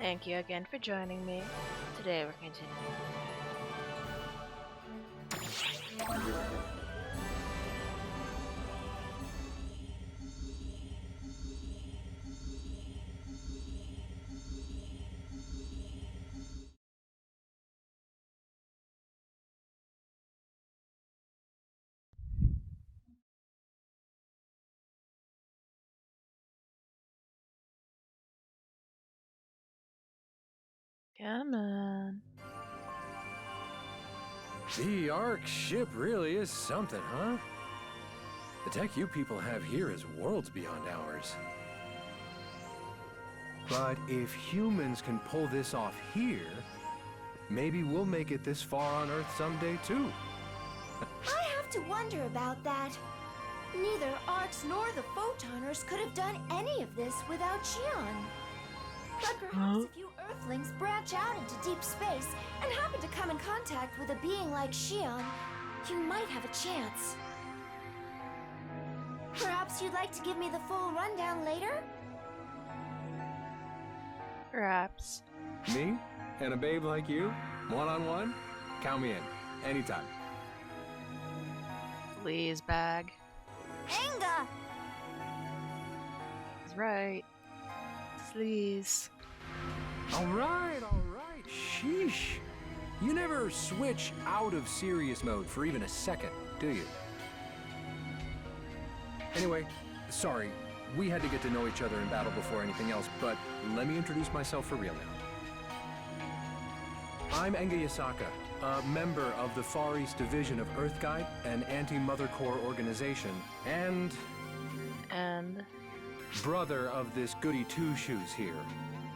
Thank you again for joining me. Today we're continuing. Come on. The Ark ship really is something, huh? The tech you people have here is worlds beyond ours. But if humans can pull this off here, maybe we'll make it this far on Earth someday too. I have to wonder about that. Neither Arcs nor the Photoners could have done any of this without Xion. But perhaps if you Earthlings branch out into deep space and happen to come in contact with a being like Xion, you might have a chance. Perhaps you'd like to give me the full rundown later? Perhaps. Me? And a babe like you? One-on-one? Count me in. Anytime. Please, bag. Anga! That's right. Please. All right. Sheesh. You never switch out of serious mode for even a second, do you? Anyway, sorry. We had to get to know each other in battle before anything else, but let me introduce myself for real now. I'm Enga Yasaka, a member of the Far East Division of Earth Guide, an anti-Mother Core organization, and brother of this goody two-shoes here.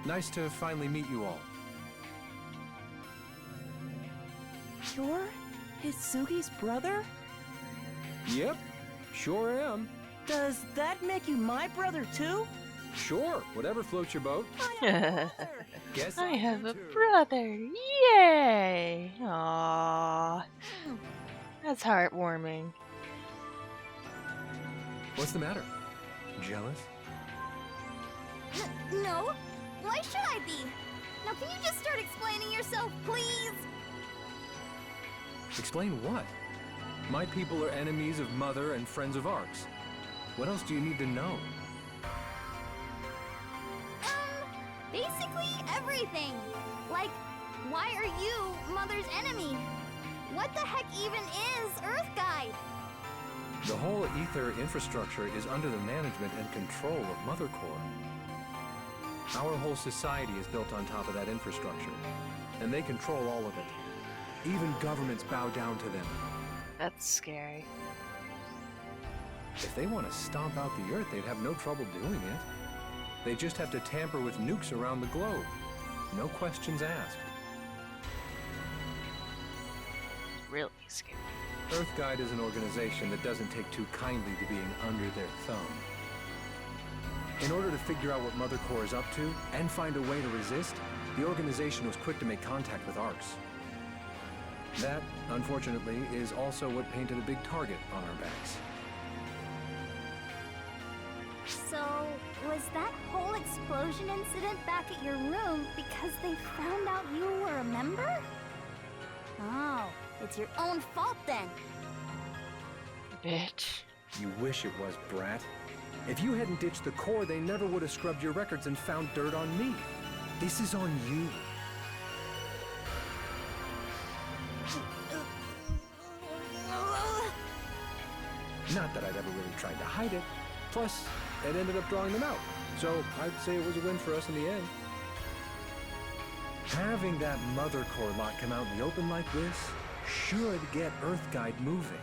Nice to finally meet you all. You're Hitsugi's brother? Yep, sure am. Does that make you my brother too? Sure, whatever floats your boat. Guess I have a too. brother. Yay! Aww. That's heartwarming. What's the matter? Jealous? No. Why should I be? Now can you just start explaining yourself, please? Explain what? My people are enemies of Mother and friends of Arcs. What else do you need to know? Basically everything. Like, why are you Mother's enemy? What the heck even is Earth Guide? The whole ether infrastructure is under the management and control of Mother Core. Our whole society is built on top of that infrastructure, and they control all of it. Even governments bow down to them. That's scary. If they want to stomp out the Earth, they'd have no trouble doing it. They just have to tamper with nukes around the globe. No questions asked. Really scary. Earth Guide is an organization that doesn't take too kindly to being under their thumb. In order to figure out what Mother Core is up to, and find a way to resist, the organization was quick to make contact with Arcs. That, unfortunately, is also what painted a big target on our backs. So, was that whole explosion incident back at your room because they found out you were a member? Oh, it's your own fault then. Bitch. You wish it was, brat. If you hadn't ditched the core, they never would have scrubbed your records and found dirt on me. This is on you. Not that I'd ever really tried to hide it. Plus, it ended up drawing them out. So I'd say it was a win for us in the end. Having that Mother Core lot come out in the open like this should get Earth Guide moving.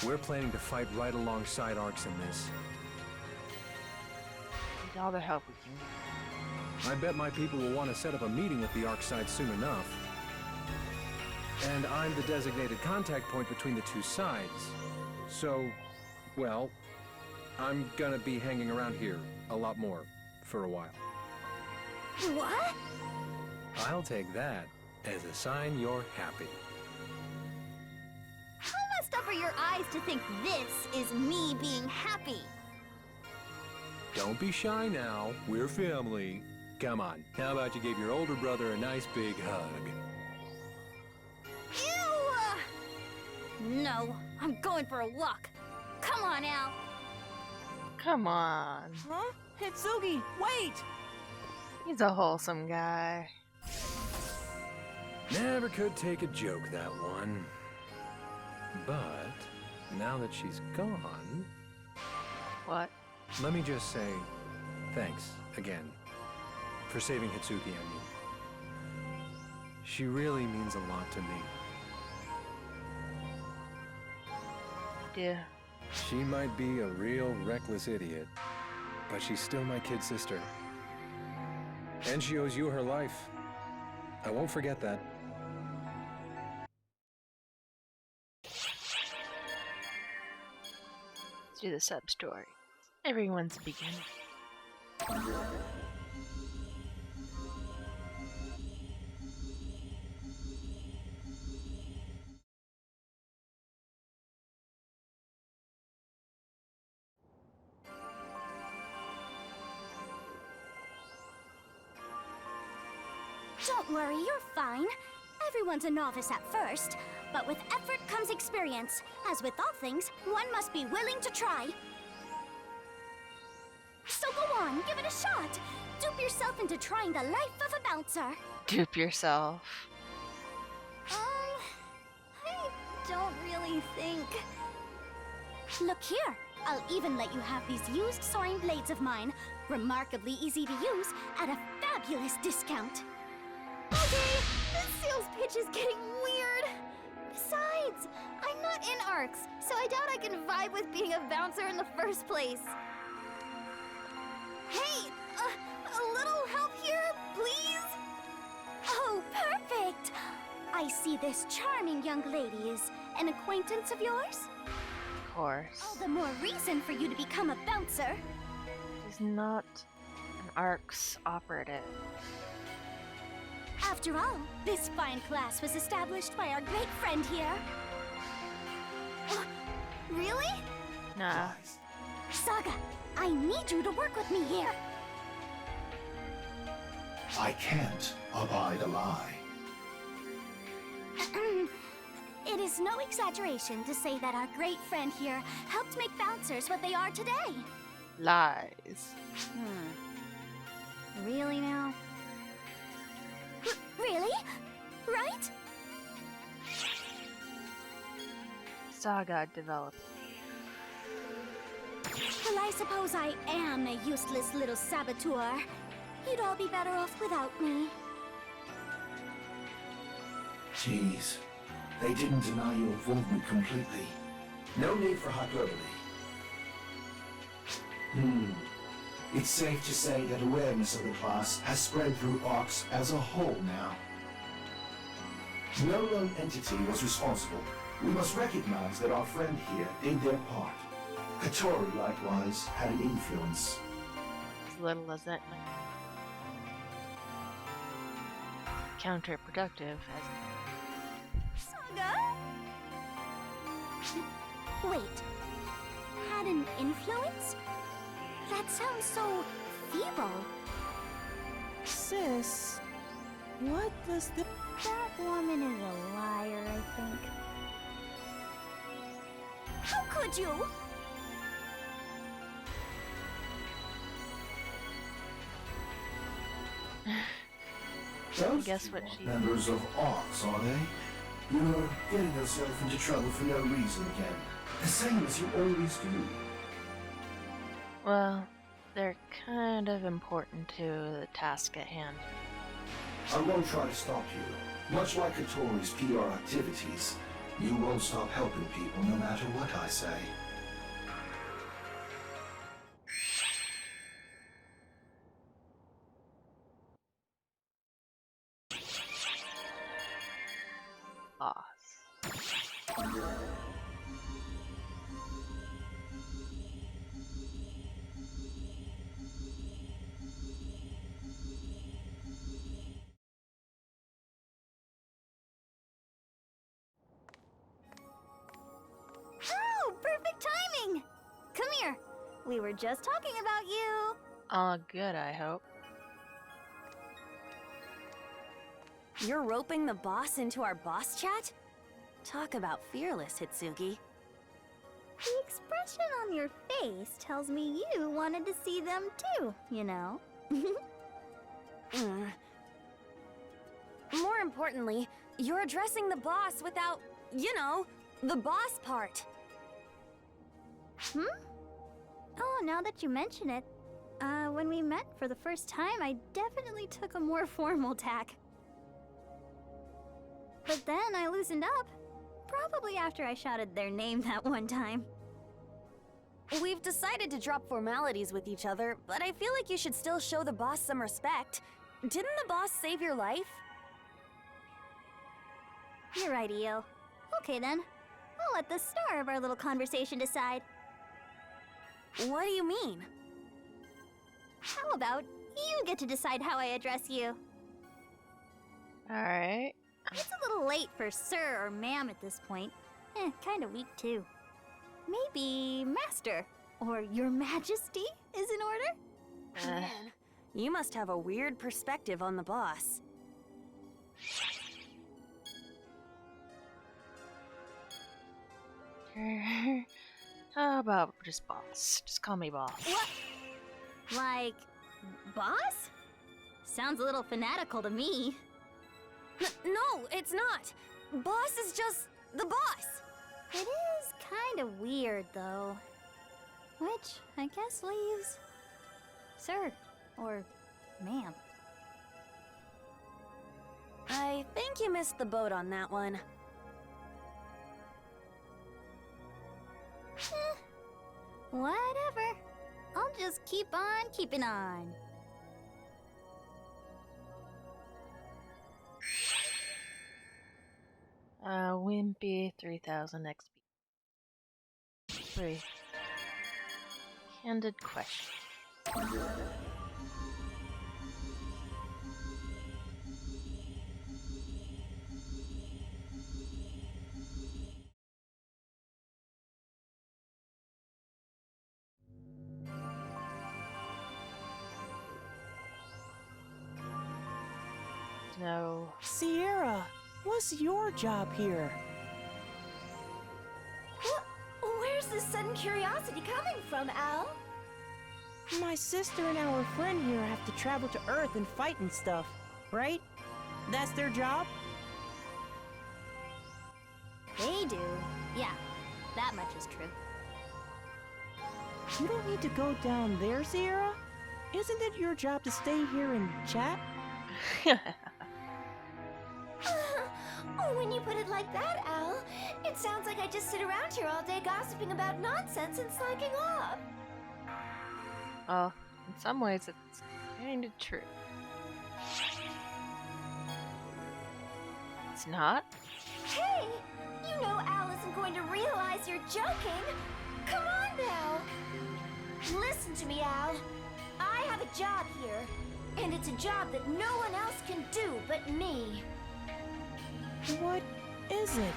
We're planning to fight right alongside Arcs in this. Need all the help we can get. I bet my people will want to set up a meeting with the Arc side soon enough. And I'm the designated contact point between the two sides. So, well, I'm gonna be hanging around here a lot more for a while. What? I'll take that as a sign you're happy. How messed up are your eyes to think this is me being happy? Don't be shy now. We're family. Come on, how about you give your older brother a nice big hug? Ew! No, I'm going for a walk. Come on, Al. Come on. Huh? Hitsugi, wait! He's a wholesome guy. Never could take a joke, that one. But now that she's gone, What? let me just say thanks again for saving Hitsugi, I mean. She really means a lot to me. Yeah. She might be a real reckless idiot, but she's still my kid sister. And she owes you her life. I won't forget that. Let's do the sub-story. Everyone's beginning. Don't worry, you're fine. Everyone's a novice at first, but with effort comes experience. As with all things, one must be willing to try. So go on, give it a shot. Dupe yourself into trying the life of a bouncer. Dupe yourself. I don't really think... Look here, I'll even let you have these used soaring blades of mine, remarkably easy to use, at a fabulous discount. Okay, this sales pitch is getting weird. Besides, I'm not in ARCs, so I doubt I can vibe with being a bouncer in the first place. Hey, a little help here, please? Oh, perfect! I see this charming young lady is an acquaintance of yours? Of course. All the more reason for you to become a bouncer. He's not an ARC's operative. After all, this fine class was established by our great friend here. Really? Nah. Saga, I need you to work with me here. I can't abide a lie. It is no exaggeration to say that our great friend here helped make bouncers what they are today. Lies. Really now? Really? Right? Saga developed. Well, I suppose I am a useless little saboteur. You'd all be better off without me. Jeez, they didn't deny your involvement completely. No need for hyperbole. It's safe to say that awareness of the class has spread through ARCs as a whole now. No lone entity was responsible. We must recognize that our friend here did their part. Katori, likewise, had an influence. As little as that. Counterproductive as Saga? Wait. Had an influence? That sounds so feeble. Sis, what does the... That woman is a liar, I think. How could you? Those guess two what aren't she- members of ARCs, are they? You're getting yourself into trouble for no reason again. The same as you always do. well, they're kind of important to the task at hand. I won't try to stop you. Much like Katori's PR activities, you won't stop helping people no matter what I say. Boss. Oh, perfect timing! Come here. We were just talking about you. All good, I hope. You're roping the boss into our boss chat? Talk about fearless, Hitsugi. The expression on your face tells me you wanted to see them too, you know. More importantly, you're addressing the boss without, you know, the boss part. Oh, now that you mention it, when we met for the first time, I definitely took a more formal tack. But then I loosened up, probably after I shouted their name that one time. We've decided to drop formalities with each other, but I feel like you should still show the boss some respect. Didn't the boss save your life? You're right, Io. Okay then, I'll let the star of our little conversation decide. What do you mean? How about you get to decide how I address you? Alright. It's a little late for sir or ma'am at this point. Kinda weak too. Maybe master or your majesty is in order? Man, you must have a weird perspective on the boss. How about just boss? Just call me boss. What? Like, boss? Sounds a little fanatical to me. No, it's not. Boss is just the boss. It is kind of weird, though. Which, I guess, leaves sir or ma'am. I think you missed the boat on that one. Whatever. I'll just keep on keeping on. Wimpy 3000 XP. 3. Candid question. No. Sierra, what's your job here? Where's this sudden curiosity coming from, Al? My sister and our friend here have to travel to Earth and fight and stuff, right? That's their job? They do. Yeah, that much is true. You don't need to go down there, Sierra. Isn't it your job to stay here and chat? Oh, when you put it like that, Al, it sounds like I just sit around here all day gossiping about nonsense and slacking off. Well, in some ways it's kind of true. It's not? Hey, you know Al isn't going to realize you're joking. Come on now. Listen to me, Al. I have a job here, and it's a job that no one else can do but me. What is it?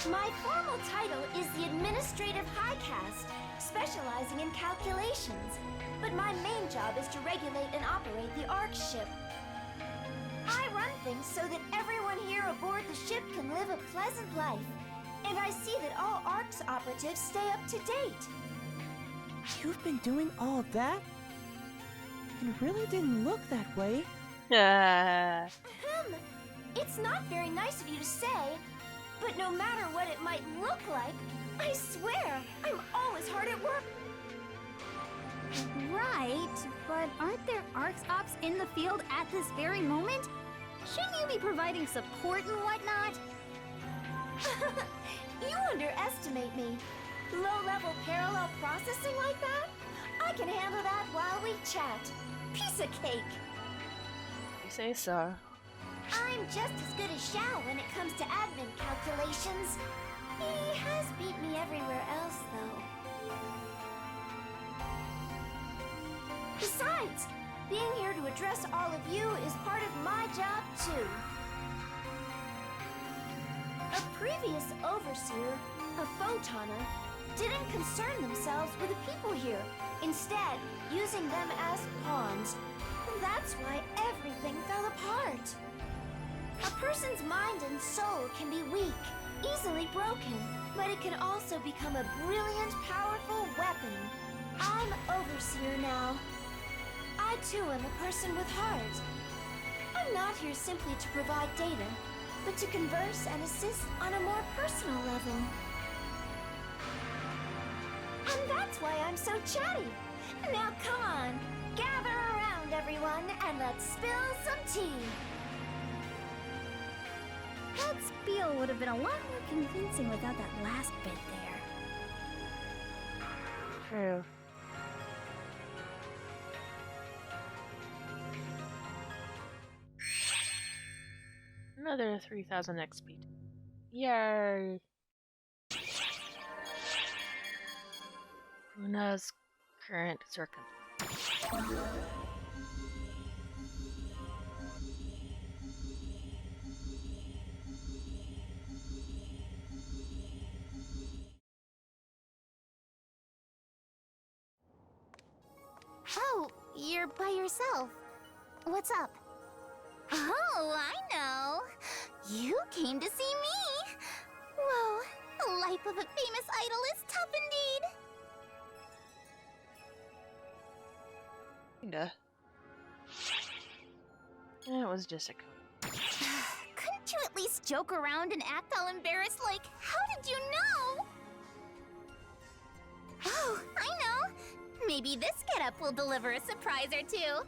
My formal title is the Administrative High Caste, specializing in calculations. But my main job is to regulate and operate the Ark ship. I run things so that everyone here aboard the ship can live a pleasant life. And I see that all Ark's operatives stay up to date. You've been doing all that? It really didn't look that way. It's not very nice of you to say, but no matter what it might look like, I swear, I'm always hard at work. Right, but aren't there Arks ops in the field at this very moment? Shouldn't you be providing support and whatnot? You underestimate me. Low-level parallel processing like that? I can handle that while we chat. Piece of cake. You say so. I'm just as good as Xiao when it comes to admin calculations. He has beat me everywhere else, though. Besides, being here to address all of you is part of my job, too. A previous overseer, a photoner, didn't concern themselves with the people here, instead using them as pawns. That's why everything fell apart. A person's mind and soul can be weak, easily broken, but it can also become a brilliant, powerful weapon. I'm Overseer now. I too am a person with heart. I'm not here simply to provide data, but to converse and assist on a more personal level. And that's why I'm so chatty. Now come on, gather around everyone and let's spill some tea. That spiel would have been a lot more convincing without that last bit there. True. Another 3,000 XP. Yay! Luna's current circumstance. Oh, you're by yourself. What's up? Oh, I know. You came to see me. Whoa, the life of a famous idol is tough indeed. Kinda. It was just a code. Couldn't you at least joke around and act all embarrassed like, how did you know? Oh, I know. Maybe this getup will deliver a surprise or two.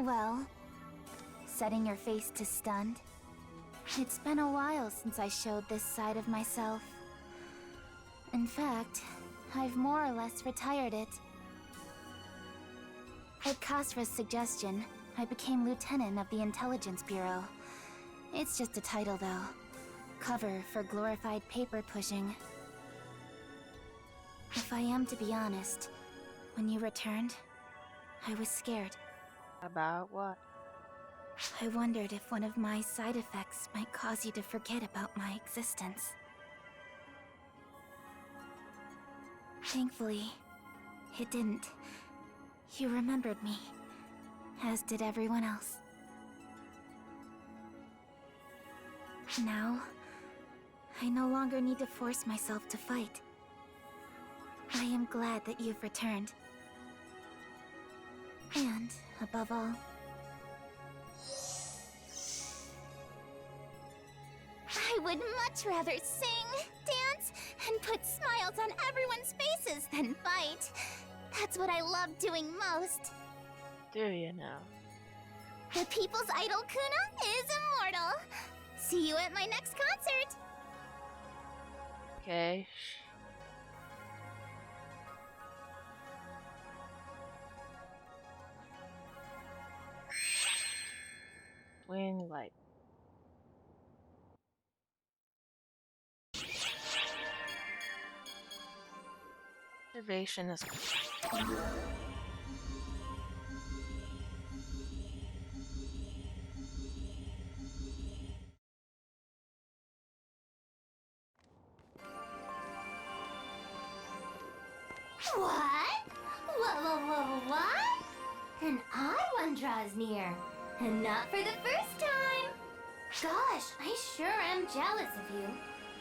Well, setting your face to stunned. It's been a while since I showed this side of myself. In fact, I've more or less retired it. At Kasra's suggestion, I became lieutenant of the Intelligence Bureau. It's just a title, though. Cover for glorified paper pushing. If I am to be honest, when you returned, I was scared. About what? I wondered if one of my side effects might cause you to forget about my existence. Thankfully, it didn't. You remembered me, as did everyone else. Now, I no longer need to force myself to fight. I am glad that you've returned. And, above all, I would much rather sing, dance, and put smiles on everyone's faces than fight. That's what I love doing most. Do you know? The people's idol Kuna is immortal. See you at my next concert. Okay. Swing light. Observation is. What? What? An odd one draws near. And not for the first time. Gosh, I sure am jealous of you.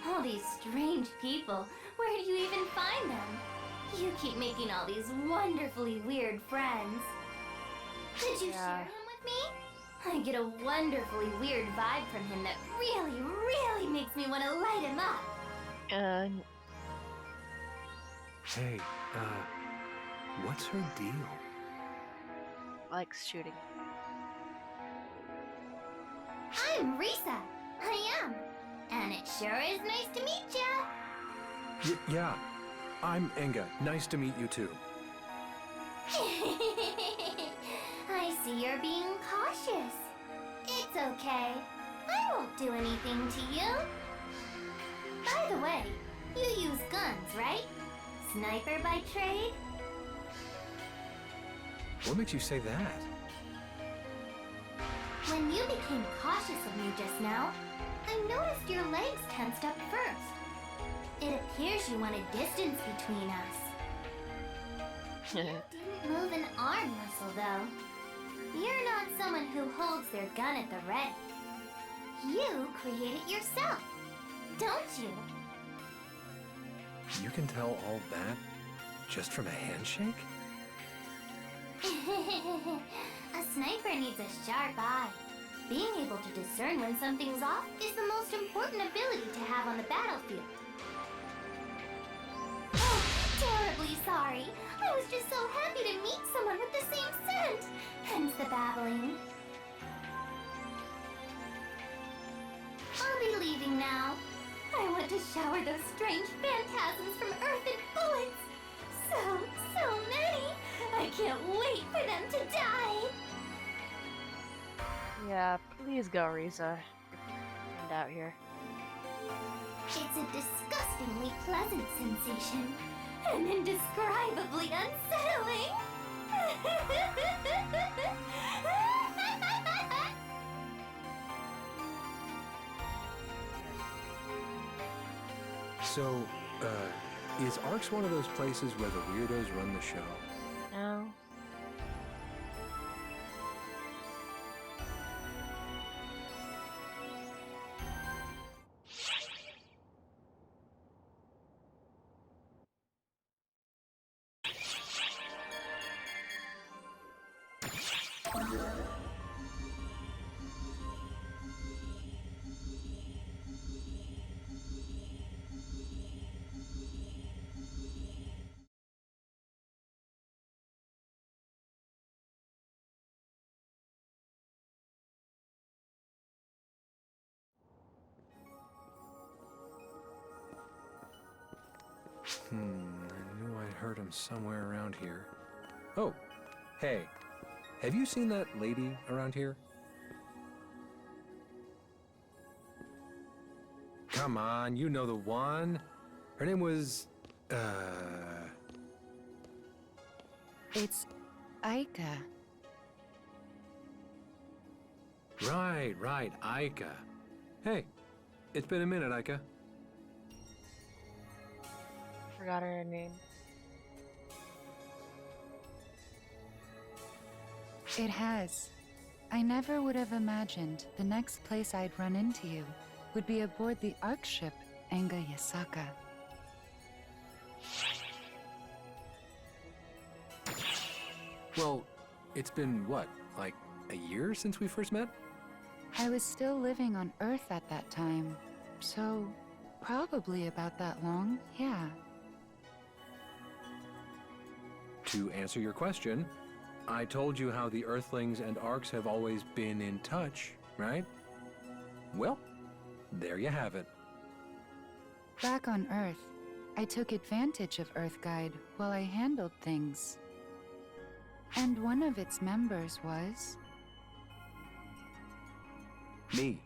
All these strange people. Where do you even find them? You keep making all these wonderfully weird friends. Could you share him with me? I get a wonderfully weird vibe from him that really, really makes me want to light him up. Hey, what's her deal? Likes shooting. I'm Risa. I am. And it sure is nice to meet ya. Yeah, I'm Inga. Nice to meet you too. I see you're being cautious. It's okay. I won't do anything to you. By the way, you use guns, right? Sniper by trade? What makes you say that? When you became cautious of me just now, I noticed your legs tensed up first. It appears you wanted distance between us. Didn't move an arm muscle, though. You're not someone who holds their gun at the ready. You create it yourself, don't you? You can tell all that just from a handshake? A sniper needs a sharp eye. Being able to discern when something's off is the most important ability to have on the battlefield. Oh, terribly sorry. I was just so happy to meet someone with the same scent. Hence the babbling. I'll be leaving now. I want to shower those strange phantasms from Earth and bullets. So many. I can't wait for them to die. Yeah, please go, Risa. Find out here. It's a disgustingly pleasant sensation, and indescribably unsettling. So, is Ark's one of those places where the weirdos run the show? No. I knew I'd heard him somewhere around here. Oh, hey, have you seen that lady around here? Come on, you know the one. Her name was, It's Aika. Right, Aika. Hey, it's been a minute, Aika. Forgot her name. It has. I never would have imagined the next place I'd run into you would be aboard the Ark ship Anga Yasaka. Well, it's been, what, like a year since we first met? I was still living on Earth at that time, so probably about that long, yeah. To answer your question, I told you how the Earthlings and Arks have always been in touch, right? Well, there you have it. Back on Earth, I took advantage of Earthguide while I handled things. And one of its members was... Me.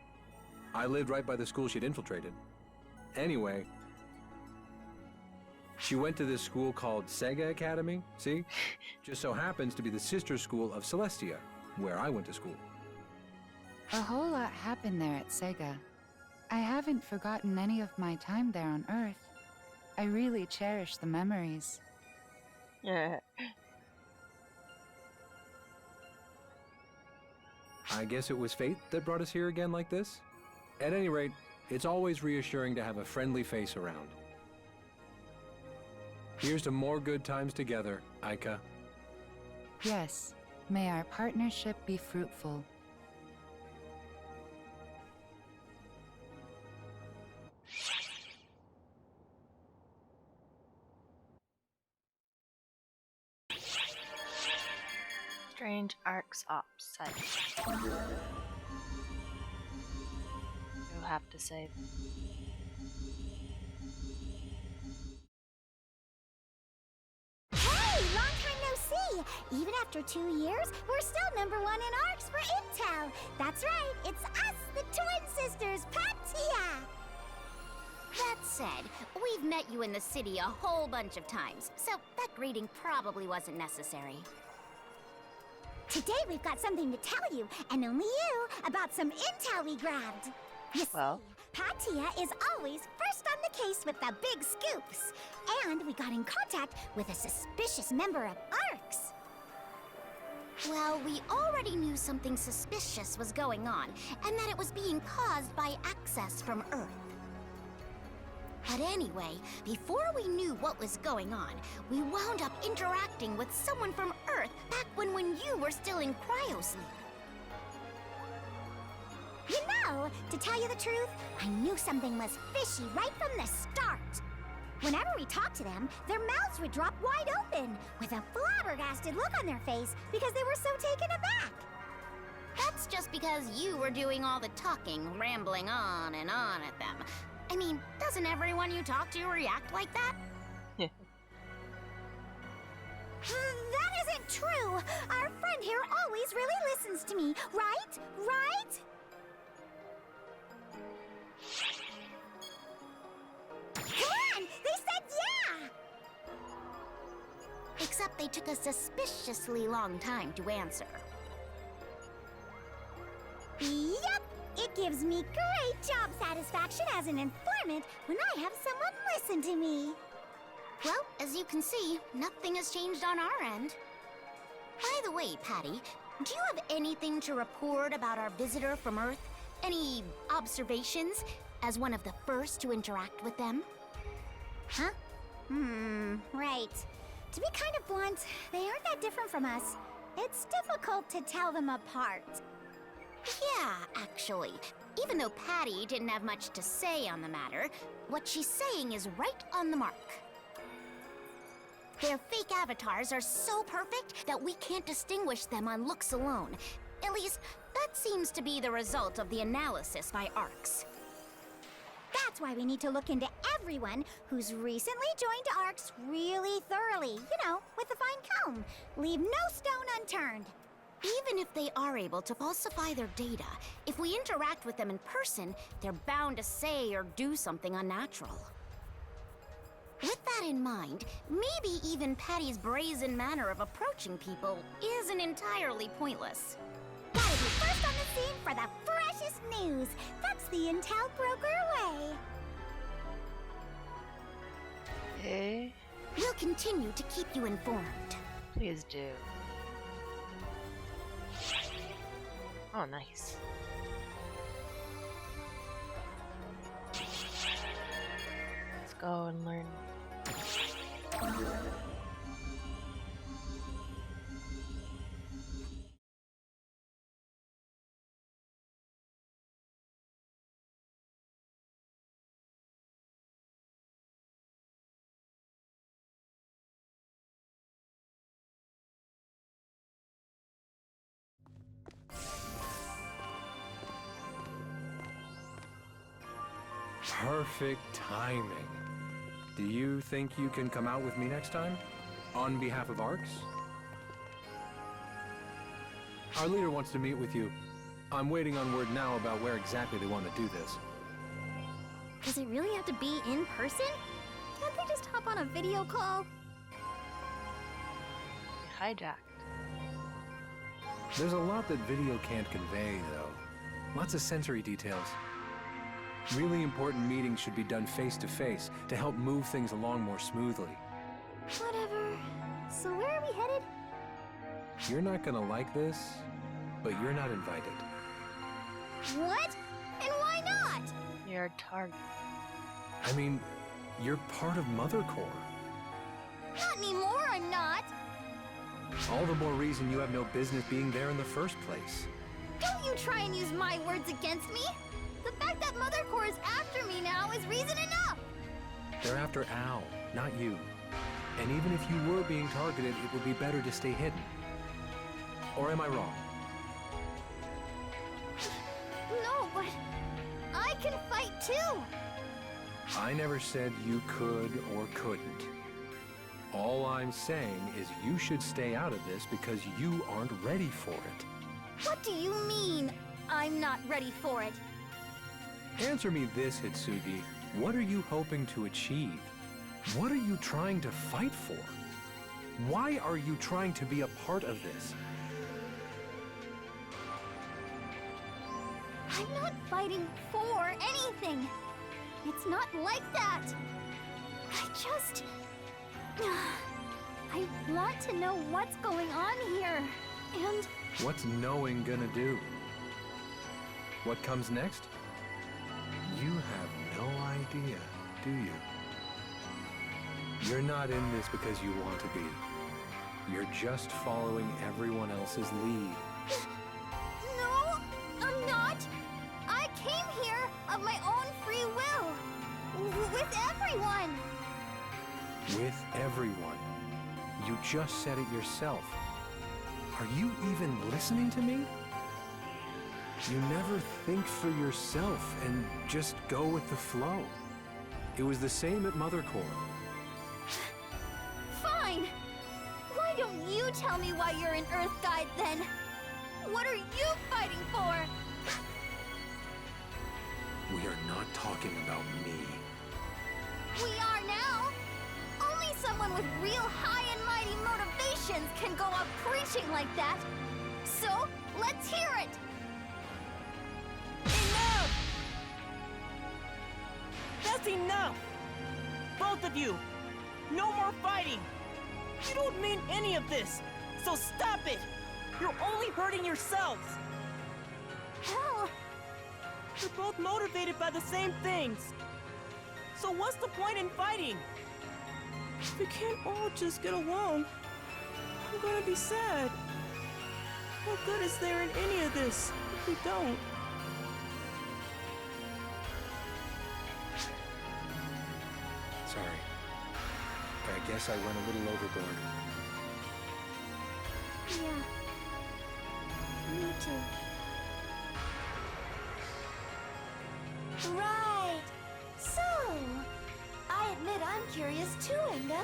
I lived right by the school she'd infiltrated. Anyway, she went to this school called Sega Academy, see? Just so happens to be the sister school of Celestia, where I went to school. A whole lot happened there at Sega. I haven't forgotten any of my time there on Earth. I really cherish the memories. Yeah. I guess it was fate that brought us here again like this? At any rate, it's always reassuring to have a friendly face around. Here's to more good times together, Aika. Yes, may our partnership be fruitful. Strange Ark's Ops site. You'll have to save. Hey, long time no see! Even after 2 years, we're still #1 in ARCs for Intel. That's right, it's us, the twin sisters, Patia! That said, we've met you in the city a whole bunch of times, so that greeting probably wasn't necessary. Today we've got something to tell you, and only you, about some intel we grabbed. You Well? see, Patia is always first on the case with the big scoops. And we got in contact with a suspicious member of ARCS. Well, we already knew something suspicious was going on, and that it was being caused by access from Earth. But anyway, before we knew what was going on, we wound up interacting with someone from Earth back when you were still in cryosleep. You know, to tell you the truth, I knew something was fishy right from the start. Whenever we talked to them, their mouths would drop wide open, with a flabbergasted look on their face because they were so taken aback. That's just because you were doing all the talking, rambling on and on at them. I mean, doesn't everyone you talk to react like that? That isn't true! Our friend here always really listens to me, right? Right? Come on! They said yeah! Except they took a suspiciously long time to answer. Yep! It gives me great job satisfaction as an informant when I have someone listen to me. Well, as you can see, nothing has changed on our end. By the way, Patty, do you have anything to report about our visitor from Earth? Any observations as one of the first to interact with them? Huh? Right. To be kind of blunt, they aren't that different from us. It's difficult to tell them apart. Yeah, actually. Even though Patty didn't have much to say on the matter, what she's saying is right on the mark. Their fake avatars are so perfect that we can't distinguish them on looks alone. At least, that seems to be the result of the analysis by ARCS. That's why we need to look into everyone who's recently joined ARCS really thoroughly, you know, with a fine comb. Leave no stone unturned. Even if they are able to falsify their data, if we interact with them in person, they're bound to say or do something unnatural. With that in mind, maybe even Patty's brazen manner of approaching people isn't entirely pointless. Gotta be first on the scene for the freshest news. That's the intel broker way. Okay. We'll continue to keep you informed. Please do. Oh, nice. Let's go and learn. Perfect timing. Do you think you can come out with me next time? On behalf of ARCS? Our leader wants to meet with you. I'm waiting on word now about where exactly they want to do this. Does it really have to be in person? Can't they just hop on a video call? Hijacked. There's a lot that video can't convey, though. Lots of sensory details. Really important meetings should be done face-to-face to help move things along more smoothly. Whatever. So where are we headed? You're not gonna like this, but you're not invited. What? And why not? You're a target. I mean, you're part of Mother Core. Not anymore, I'm not. All the more reason you have no business being there in the first place. Don't you try and use my words against me. The fact that Mother Core is after me now is reason enough. They're after Al, not you. And even if you were being targeted, it would be better to stay hidden. Or am I wrong? No, but I can fight too. I never said you could or couldn't. All I'm saying is you should stay out of this because you aren't ready for it. What do you mean, I'm not ready for it? Answer me this, Hitsugi. What are you hoping to achieve? What are you trying to fight for? Why are you trying to be a part of this? I I'm not fighting for anything. It's not like that. I just... I want to know what's going on here. And... What's knowing gonna do? What comes next? You have no idea, do you? You're not in this because you want to be. You're just following everyone else's lead. No, I'm not. I came here of my own free will. With everyone. With everyone. You just said it yourself. Are you even listening to me? You never think for yourself and just go with the flow. It was the same at Mother Core. Fine. Why don't you tell me why you're an Earth Guide then? What are you fighting for? We are not talking about me. We are now. Only someone with real high and mighty motivations can go up preaching like that. So, let's hear it. Enough! That's enough! Both of you! No more fighting! You don't mean any of this, so stop it! You're only hurting yourselves! Hell, You're both motivated by the same things. So what's the point in fighting? If we can't all just get along, I'm gonna be sad. What good is there in any of this if we don't? Sorry. I guess I went a little overboard. yeah. Me too. Right. So, I admit I'm curious too, Inga.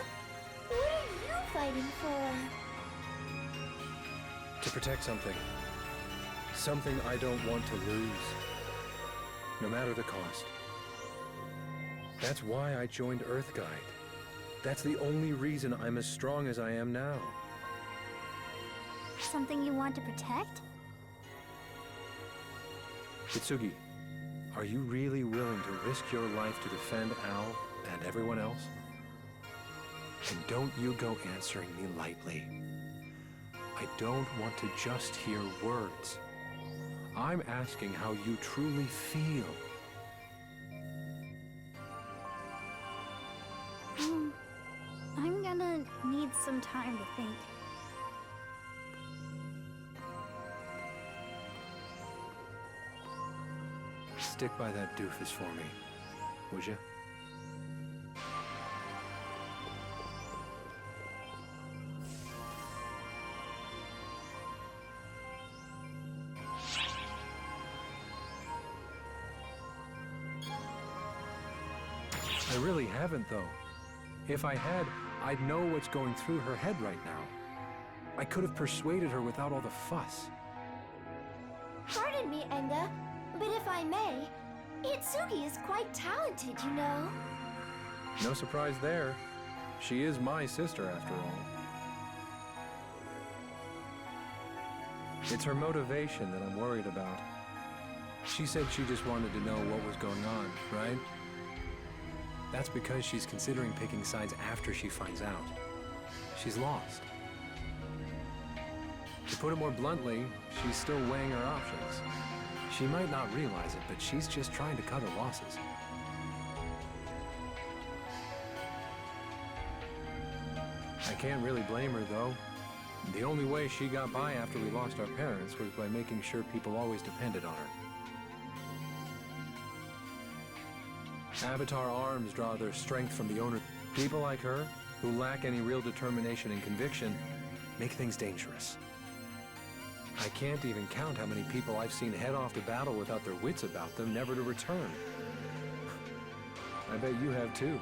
What are you fighting for? To protect something. Something I don't want to lose. No matter the cost. That's why I joined Earth Guide. That's the only reason I'm as strong as I am now. Something you want to protect? Hitsugi, are you really willing to risk your life to defend Al and everyone else? And don't you go answering me lightly. I don't want to just hear words. I'm asking how you truly feel. I'm gonna need some time to think. Stick by that doofus for me, would you? I really haven't, though. If I had, I'd know what's going through her head right now. I could have persuaded her without all the fuss. Pardon me, Enga, but if I may, Hitsugi is quite talented, you know. No surprise there. She is my sister, after all. It's her motivation that I'm worried about. She said she just wanted to know what was going on, right? That's because she's considering picking sides after she finds out. She's lost. To put it more bluntly, she's still weighing her options. She might not realize it, but she's just trying to cut her losses. I can't really blame her, though. The only way she got by after we lost our parents was by making sure people always depended on her. Avatar arms draw their strength from the owner. People like her, who lack any real determination and conviction, make things dangerous. I can't even count how many people I've seen head off to battle without their wits about them, never to return. I bet you have too.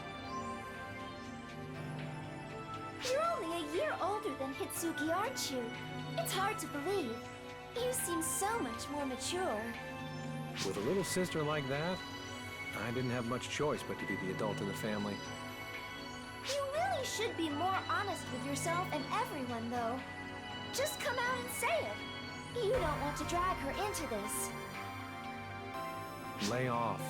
You're only a year older than Hitsugi, aren't you? It's hard to believe. You seem so much more mature. With a little sister like that, I didn't have much choice but to be the adult in the family. You really should be more honest with yourself and everyone, though. Just come out and say it. You don't want to drag her into this. Lay off.